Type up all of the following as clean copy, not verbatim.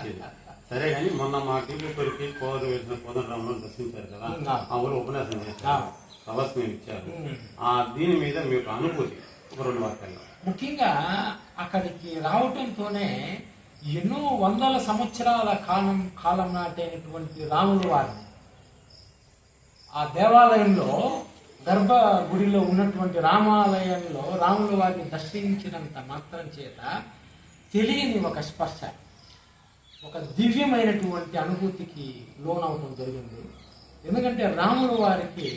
మంచిది. సరే కానీ మొన్న మా టీవీ కొరికి కోరు వేసిన కోదండరాములను దర్శించారు కదా, ఆ ఊరు ఉపన్యాసం చేశారు, ప్రవచనం ఇచ్చారు. దీని మీద మీకు అనుభూతి ఒక 2 వాక్యాల్లో. ముఖ్యంగా అక్కడికి రావటంతోనే ఎన్నో వందల సంవత్సరాల కాలం నాటైనటువంటి రాముల వారిని ఆ దేవాలయంలో గర్భగుడిలో ఉన్నటువంటి రామాలయంలో రాముల వారిని దర్శించినంత మాత్రం చేత తెలియని ఒక స్పర్శ, ఒక దివ్యమైనటువంటి అనుభూతికి లోనవటం జరిగింది. ఎందుకంటే రాముల వారికి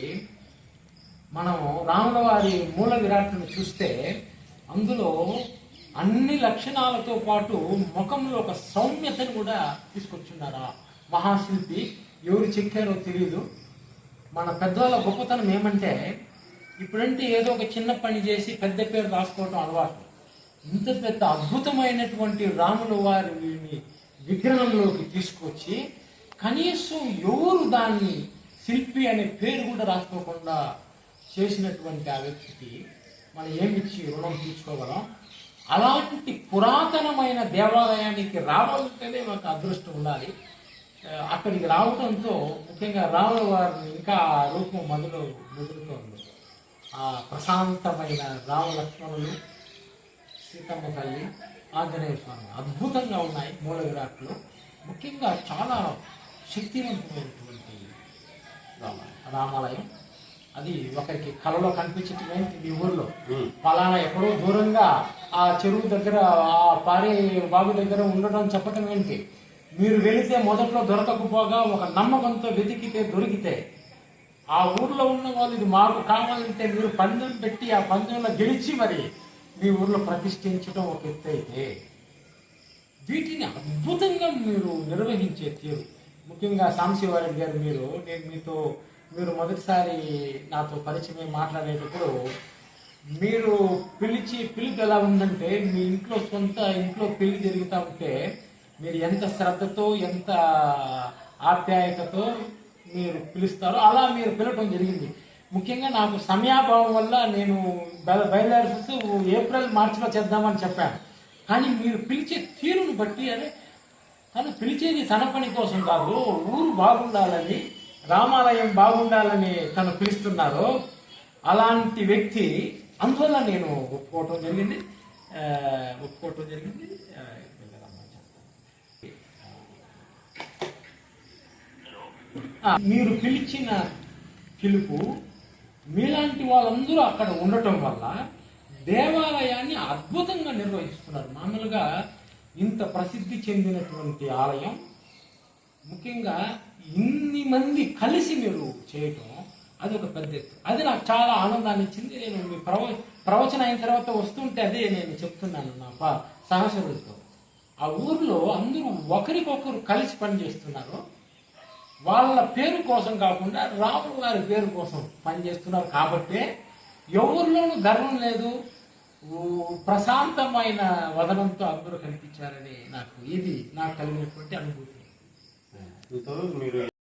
మనం రాముల వారి మూల విరాట్ను చూస్తే అందులో అన్ని లక్షణాలతో పాటు ముఖంలో ఒక సౌమ్యతను కూడా తీసుకొచ్చున్నారు. మహాశిల్పి ఎవరు చెక్కారో తెలియదు. మన పెద్దవాళ్ళ గొప్పతనం ఏమంటే, ఇప్పుడంటే ఏదో ఒక చిన్న పని చేసి పెద్ద పేరు రాసుకోవడం అలవాటు. ఇంత పెద్ద అద్భుతమైనటువంటి రాముల వారిని విగ్రహంలోకి తీసుకొచ్చి కనీసం ఎవరు దాన్ని శిల్పి అనే పేరు కూడా రాసుకోకుండా చేసినటువంటి ఆ వ్యక్తికి మనం ఏమిచ్చి రుణం తీర్చుకోగలం? అలాంటి పురాతనమైన దేవాలయానికి రావాలంటేనే ఒక అదృష్టం ఉండాలి. అక్కడికి రావడంతో ముఖ్యంగా రాముల వారిని ఇంకా రూపం మెదులుతోంది. ఆ ప్రశాంతమైన రామ లక్ష్మణులు, సీతమ్మ తల్లి, ఆంజనేయ స్వామి అద్భుతంగా ఉన్నాయి మూల విరాట్లు. ముఖ్యంగా చాలా శక్తివంతమైనటువంటి రామాలయం. అది ఒకరికి కళలో కనిపించేటువంటి మీ ఊర్లో పలానా ఎక్కడో దూరంగా ఆ చెరువు దగ్గర ఆ పారే బాబు దగ్గర ఉండడం చెప్పటం ఏంటి? మీరు వెళితే మొదట్లో దొరకకపోగా ఒక నమ్మకంతో వెతికితే దొరికితే ఆ ఊర్లో ఉన్న వాళ్ళు ఇది మాకు కావాలంటే మీరు పందెం పెట్టి ఆ పందెంలో గెలిచి మరి మీ ఊర్లో ప్రతిష్ఠించడం ఒక ఎత్తు అయితే, వీటిని అద్భుతంగా మీరు నిర్వహించే తీరు, ముఖ్యంగా సాంశివారెడ్డి గారు మీరు మొదటిసారి నాతో పరిచయం మాట్లాడేటప్పుడు మీరు పిలుపు ఎలా ఉందంటే, మీ ఇంట్లో పెళ్లి జరుగుతూ ఉంటే మీరు ఎంత శ్రద్ధతో ఎంత ఆప్యాయతతో మీరు పిలుస్తారో అలా మీరు పిలవటం జరిగింది. ముఖ్యంగా నాకు సమయాభావం వల్ల నేను బయలుదేరి ఏప్రిల్ మార్చిలో చేద్దామని చెప్పాను. కానీ మీరు పిలిచే తీరును బట్టి అదే తను పిలిచేది తన పని కోసం కాదు, ఊరు బాగుండాలని, రామాలయం బాగుండాలని తను పిలుస్తున్నారు. అలాంటి వ్యక్తి, అందువల్ల నేను ఒప్పుకోవటం జరిగింది. మీరు పిలిచిన పిలుపు మీలాంటి వాళ్ళందరూ అక్కడ ఉండటం వల్ల దేవాలయాన్ని అద్భుతంగా నిర్వహిస్తున్నారు. మామూలుగా ఇంత ప్రసిద్ధి చెందినటువంటి ఆలయం, ముఖ్యంగా ఇన్ని మంది కలిసి మీరు చేయటం అది ఒక పెద్ద ఎత్తు. అది నాకు చాలా ఆనందాన్ని ఇచ్చింది. నేను మీ ప్రవచనం అయిన తర్వాత వస్తుంటే అదే నేను చెప్తున్నాను నా సహచరులతో. ఆ ఊర్లో అందరూ ఒకరికొకరు కలిసి పనిచేస్తున్నారు. వాళ్ళ పేరు కోసం కాకుండా రాముల వారి పేరు కోసం పనిచేస్తున్నారు. కాబట్టి ఎవరిలోనూ గర్వం లేదు, ప్రశాంతమైన వదనంతో అందరూ కనిపించారని నాకు కలిగినటువంటి అనుభూతి.